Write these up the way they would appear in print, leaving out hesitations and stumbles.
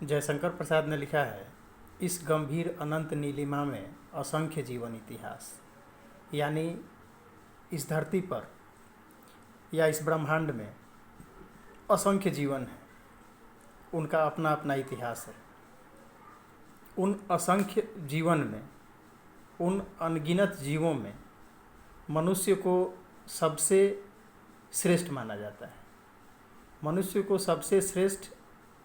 जयशंकर प्रसाद ने लिखा है, इस गंभीर अनंत नीलिमा में असंख्य जीवन इतिहास। यानी इस धरती पर या इस ब्रह्मांड में असंख्य जीवन है, उनका अपना अपना इतिहास है। उन असंख्य जीवन में, उन अनगिनत जीवों में मनुष्य को सबसे श्रेष्ठ माना जाता है। मनुष्य को सबसे श्रेष्ठ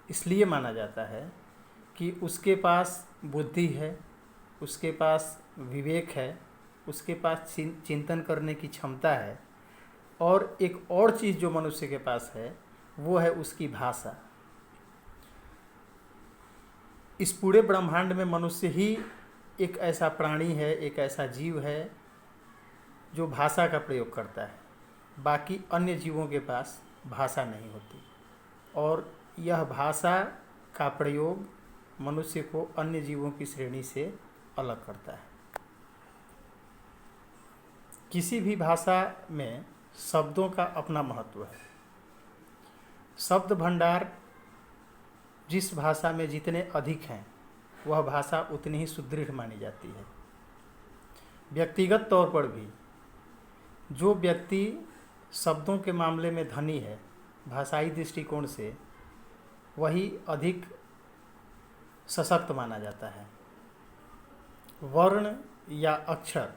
इसलिए माना जाता है कि उसके पास बुद्धि है, उसके पास विवेक है, उसके पास चिंतन करने की क्षमता है, और एक और चीज़ जो मनुष्य के पास है वो है उसकी भाषा। इस पूरे ब्रह्मांड में मनुष्य ही एक ऐसा प्राणी है, एक ऐसा जीव है जो भाषा का प्रयोग करता है। बाकी अन्य जीवों के पास भाषा नहीं होती, और यह भाषा का प्रयोग मनुष्य को अन्य जीवों की श्रेणी से अलग करता है। किसी भी भाषा में शब्दों का अपना महत्व है। शब्द भंडार जिस भाषा में जितने अधिक हैं, वह भाषा उतनी ही सुदृढ़ मानी जाती है। व्यक्तिगत तौर पर भी जो व्यक्ति शब्दों के मामले में धनी है, भाषाई दृष्टिकोण से, वही अधिक सशक्त माना जाता है। वर्ण या अक्षर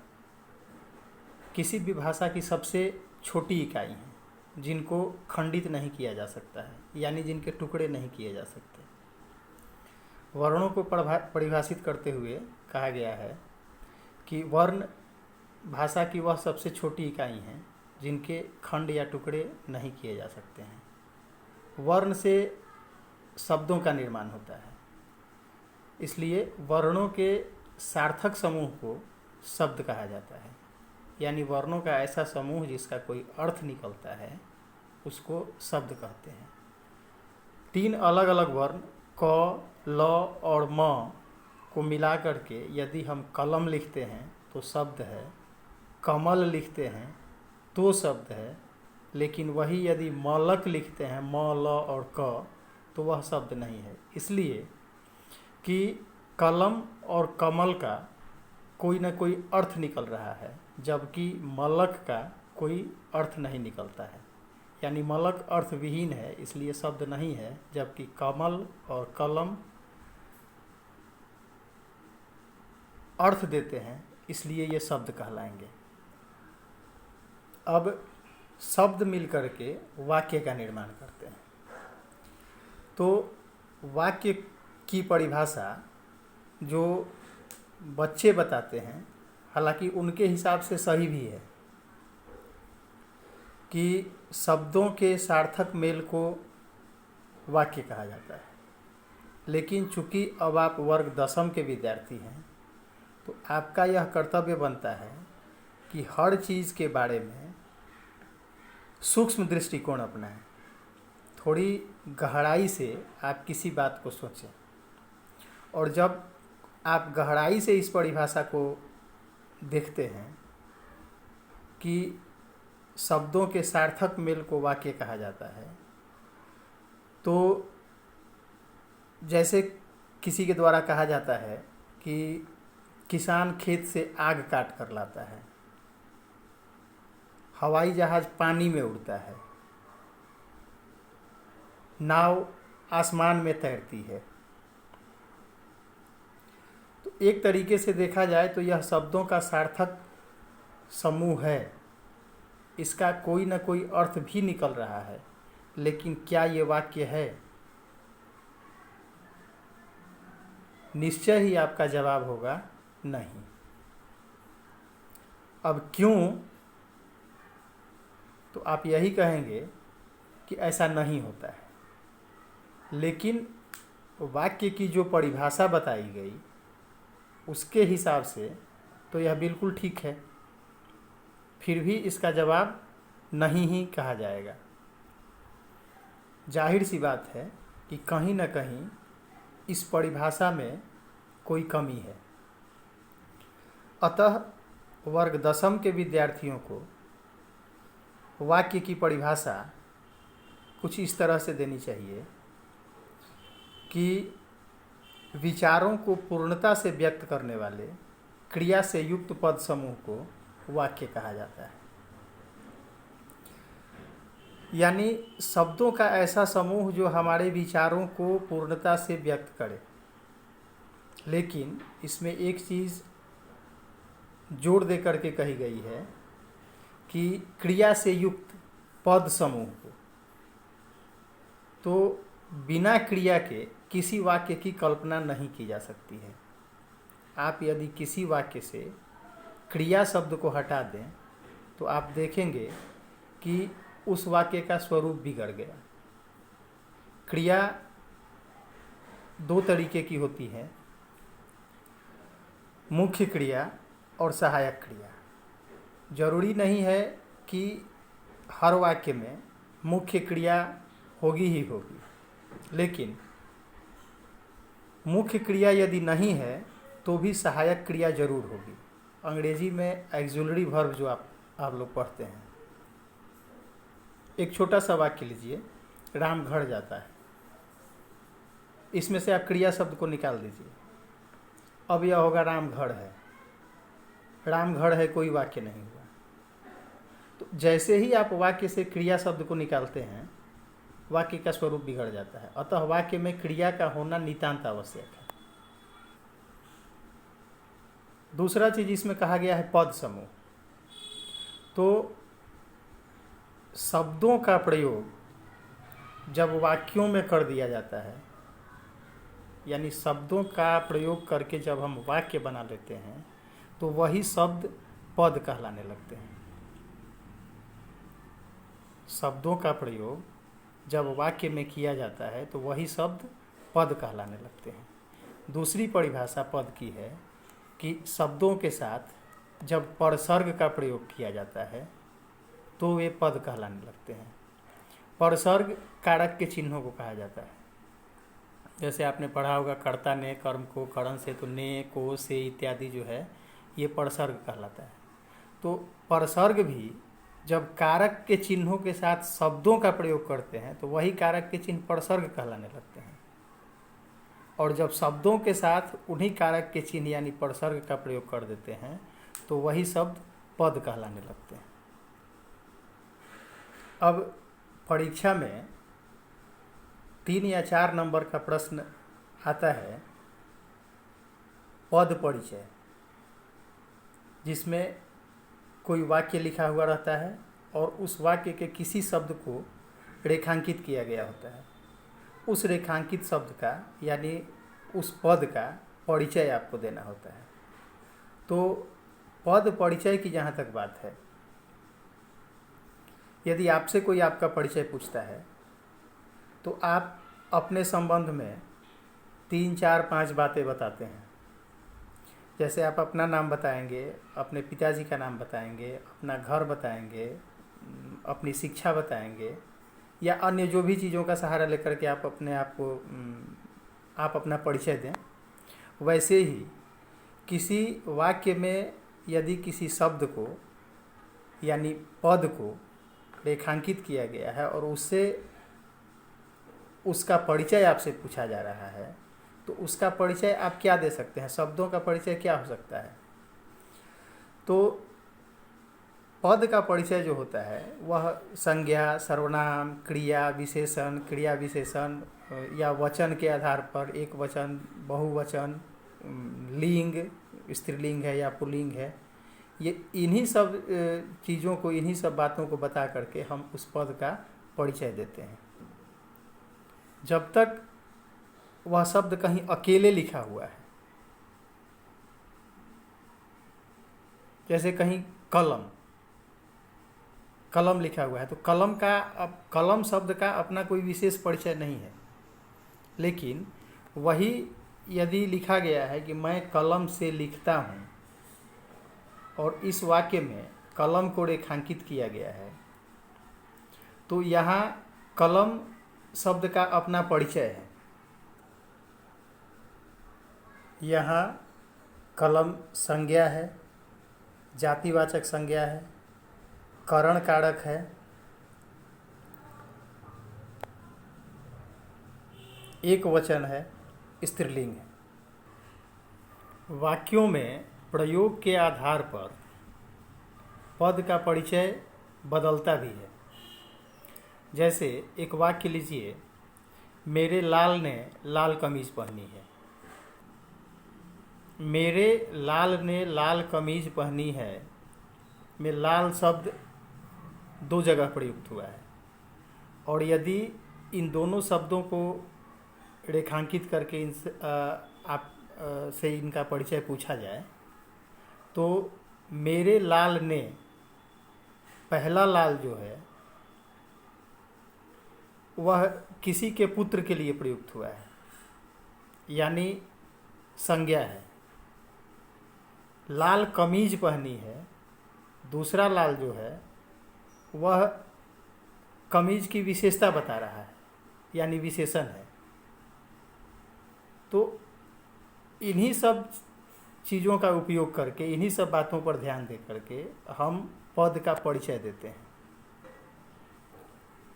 किसी भी भाषा की सबसे छोटी इकाई हैं, जिनको खंडित नहीं किया जा सकता है, यानी जिनके टुकड़े नहीं किए जा सकते। वर्णों को परिभाषित करते हुए कहा गया है कि वर्ण भाषा की वह सबसे छोटी इकाई हैं जिनके खंड या टुकड़े नहीं किए जा सकते हैं। वर्ण से शब्दों का निर्माण होता है, इसलिए वर्णों के सार्थक समूह को शब्द कहा जाता है। यानी वर्णों का ऐसा समूह जिसका कोई अर्थ निकलता है, उसको शब्द कहते हैं। 3 अलग अलग वर्ण क, ल और म को मिला करके यदि हम कलम लिखते हैं तो शब्द है, कमल लिखते हैं तो शब्द है, लेकिन वही यदि मलक लिखते हैं, म, ल और क, तो वह शब्द नहीं है। इसलिए कि कलम और कमल का कोई न कोई अर्थ निकल रहा है, जबकि मलक का कोई अर्थ नहीं निकलता है। यानी मलक अर्थ विहीन है, इसलिए शब्द नहीं है, जबकि कमल और कलम अर्थ देते हैं, इसलिए ये शब्द कहलाएंगे। अब शब्द मिलकर के वाक्य का निर्माण करते हैं। तो वाक्य की परिभाषा जो बच्चे बताते हैं, हालांकि उनके हिसाब से सही भी है, कि शब्दों के सार्थक मेल को वाक्य कहा जाता है। लेकिन चूंकि अब आप वर्ग 10वीं के विद्यार्थी हैं, तो आपका यह कर्तव्य बनता है कि हर चीज़ के बारे में सूक्ष्म दृष्टिकोण अपनाएं। थोड़ी गहराई से आप किसी बात को सोचें, और जब आप गहराई से इस परिभाषा को देखते हैं कि शब्दों के सार्थक मेल को वाक्य कहा जाता है, तो जैसे किसी के द्वारा कहा जाता है कि किसान खेत से आग काट कर लाता है, हवाई जहाज पानी में उड़ता है, नाव आसमान में तैरती है। तो एक तरीके से देखा जाए तो यह शब्दों का सार्थक समूह है, इसका कोई न कोई अर्थ भी निकल रहा है, लेकिन क्या ये वाक्य है? निश्चय ही आपका जवाब होगा नहीं। अब क्यों? तो आप यही कहेंगे कि ऐसा नहीं होता है। लेकिन वाक्य की जो परिभाषा बताई गई, उसके हिसाब से तो यह बिल्कुल ठीक है। फिर भी इसका जवाब नहीं ही कहा जाएगा। जाहिर सी बात है कि कहीं न कहीं इस परिभाषा में कोई कमी है। अतः वर्ग 10वीं के विद्यार्थियों को वाक्य की परिभाषा कुछ इस तरह से देनी चाहिए कि विचारों को पूर्णता से व्यक्त करने वाले क्रिया से युक्त पद समूह को वाक्य कहा जाता है। यानी शब्दों का ऐसा समूह जो हमारे विचारों को पूर्णता से व्यक्त करे। लेकिन इसमें एक चीज़ जोड़ दे करके कही गई है कि क्रिया से युक्त पद समूह को। तो बिना क्रिया के किसी वाक्य की कल्पना नहीं की जा सकती है। आप यदि किसी वाक्य से क्रिया शब्द को हटा दें तो आप देखेंगे कि उस वाक्य का स्वरूप बिगड़ गया। क्रिया दो तरीके की होती है, मुख्य क्रिया और सहायक क्रिया। जरूरी नहीं है कि हर वाक्य में मुख्य क्रिया होगी ही होगी, लेकिन मुख्य क्रिया यदि नहीं है तो भी सहायक क्रिया जरूर होगी। अंग्रेजी में ऑक्सिलरी वर्ब जो आप लोग पढ़ते हैं। एक छोटा सा वाक्य लीजिए, राम घर जाता है। इसमें से आप क्रिया शब्द को निकाल दीजिए। अब यह होगा राम घर है। राम घर है कोई वाक्य नहीं हुआ। तो जैसे ही आप वाक्य से क्रिया शब्द को निकालते हैं, वाक्य का स्वरूप बिगड़ जाता है। अतः वाक्य में क्रिया का होना नितांत आवश्यक है। दूसरा चीज इसमें कहा गया है पद समूह। तो शब्दों का प्रयोग जब वाक्यों में कर दिया जाता है, यानी शब्दों का प्रयोग करके जब हम वाक्य बना लेते हैं तो वही शब्द पद कहलाने लगते हैं। शब्दों का प्रयोग जब वाक्य में किया जाता है तो वही शब्द पद कहलाने लगते हैं। दूसरी परिभाषा पद की है कि शब्दों के साथ जब परसर्ग का प्रयोग किया जाता है तो वे पद कहलाने लगते हैं। परसर्ग कारक के चिन्हों को कहा जाता है। जैसे आपने पढ़ा होगा कर्ता ने कर्म को करण से, तो ने, को, से इत्यादि जो है ये परसर्ग कहलाता है। तो परसर्ग भी जब कारक के चिन्हों के साथ शब्दों का प्रयोग करते हैं तो वही कारक के चिन्ह परसर्ग कहलाने लगते हैं। और जब शब्दों के साथ उन्हीं कारक के चिन्ह यानी परसर्ग का प्रयोग कर देते हैं तो वही शब्द पद कहलाने लगते हैं। अब परीक्षा में 3 या 4 नंबर का प्रश्न आता है पद परिचय, जिसमें कोई वाक्य लिखा हुआ रहता है और उस वाक्य के किसी शब्द को रेखांकित किया गया होता है। उस रेखांकित शब्द का यानी उस पद का परिचय आपको देना होता है। तो पद परिचय की जहाँ तक बात है, यदि आपसे कोई आपका परिचय पूछता है तो आप अपने संबंध में 3, 4, 5 बातें बताते हैं। जैसे आप अपना नाम बताएंगे, अपने पिताजी का नाम बताएंगे, अपना घर बताएंगे, अपनी शिक्षा बताएंगे या अन्य जो भी चीज़ों का सहारा लेकर के आप अपने आप को आप अपना परिचय दें। वैसे ही किसी वाक्य में यदि किसी शब्द को यानी पद को रेखांकित किया गया है और उससे उसका परिचय आपसे पूछा जा रहा है तो उसका परिचय आप क्या दे सकते हैं? शब्दों का परिचय क्या हो सकता है? तो पद का परिचय जो होता है वह संज्ञा, सर्वनाम, क्रिया विशेषण या वचन के आधार पर एक वचन, बहुवचन, लिंग, स्त्रीलिंग है या पुल्लिंग है, ये इन्हीं सब चीज़ों को, इन्हीं सब बातों को बता करके हम उस पद का परिचय देते हैं। जब तक वह शब्द कहीं अकेले लिखा हुआ है, जैसे कहीं कलम लिखा हुआ है तो कलम शब्द का अपना कोई विशेष परिचय नहीं है। लेकिन वही यदि लिखा गया है कि मैं कलम से लिखता हूँ और इस वाक्य में कलम को रेखांकित किया गया है तो यहाँ कलम शब्द का अपना परिचय है। यहाँ कलम संज्ञा है, जातिवाचक संज्ञा है, करण कारक है, एक वचन है, स्त्रीलिंग है। वाक्यों में प्रयोग के आधार पर पद का परिचय बदलता भी है। जैसे एक वाक्य लीजिए, मेरे लाल ने लाल कमीज पहनी है। मेरे लाल ने लाल कमीज पहनी है में लाल शब्द दो जगह प्रयुक्त हुआ है, और यदि इन दोनों शब्दों को रेखांकित करके आप से इनका परिचय पूछा जाए तो मेरे लाल ने, पहला लाल जो है वह किसी के पुत्र के लिए प्रयुक्त हुआ है, यानी संज्ञा है। लाल कमीज पहनी है, दूसरा लाल जो है वह कमीज की विशेषता बता रहा है, यानी विशेषण है। तो इन्हीं सब चीज़ों का उपयोग करके, इन्हीं सब बातों पर ध्यान दे करके हम पद का परिचय देते हैं।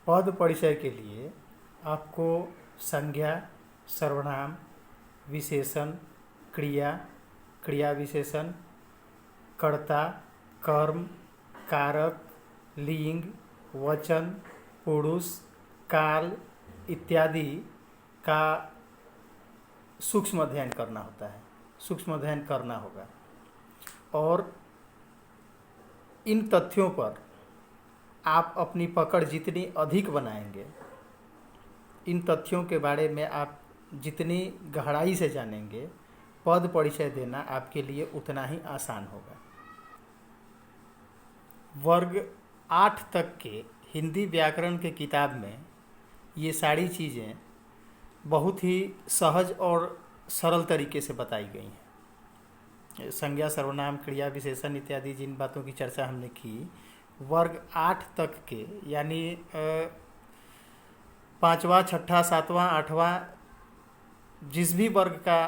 पद परिचय के लिए आपको संज्ञा, सर्वनाम, विशेषण, क्रिया, क्रिया विशेषण, कर्ता, कर्म, कारक, लिंग, वचन, पुरुष, काल इत्यादि का सूक्ष्म अध्ययन करना होता है, सूक्ष्म अध्ययन करना होगा। और इन तथ्यों पर आप अपनी पकड़ जितनी अधिक बनाएंगे, इन तथ्यों के बारे में आप जितनी गहराई से जानेंगे, पद परिचय देना आपके लिए उतना ही आसान होगा। वर्ग 8 तक के हिंदी व्याकरण के किताब में ये सारी चीज़ें बहुत ही सहज और सरल तरीके से बताई गई हैं। संज्ञा, सर्वनाम, क्रिया विशेषण इत्यादि जिन बातों की चर्चा हमने की, वर्ग 8 तक के, यानी 5वां, 6ठा, 7वां, 8वां जिस भी वर्ग का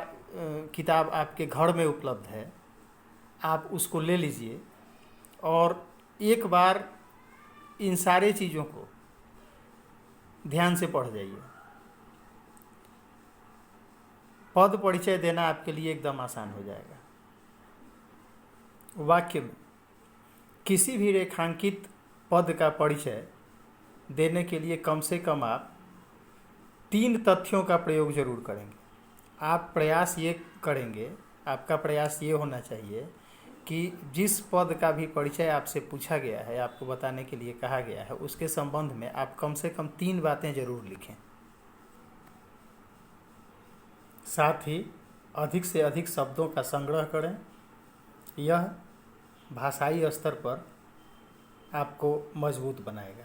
किताब आपके घर में उपलब्ध है, आप उसको ले लीजिए और एक बार इन सारे चीज़ों को ध्यान से पढ़ जाइए। पद परिचय देना आपके लिए एकदम आसान हो जाएगा। वाक्य में किसी भी रेखांकित पद का परिचय देने के लिए कम से कम आप 3 तथ्यों का प्रयोग जरूर करेंगे। आप प्रयास ये करेंगे, आपका प्रयास ये होना चाहिए कि जिस पद का भी परिचय आपसे पूछा गया है, आपको बताने के लिए कहा गया है, उसके संबंध में आप कम से कम 3 बातें जरूर लिखें। साथ ही अधिक से अधिक शब्दों का संग्रह करें। यह भाषाई स्तर पर आपको मजबूत बनाएगा।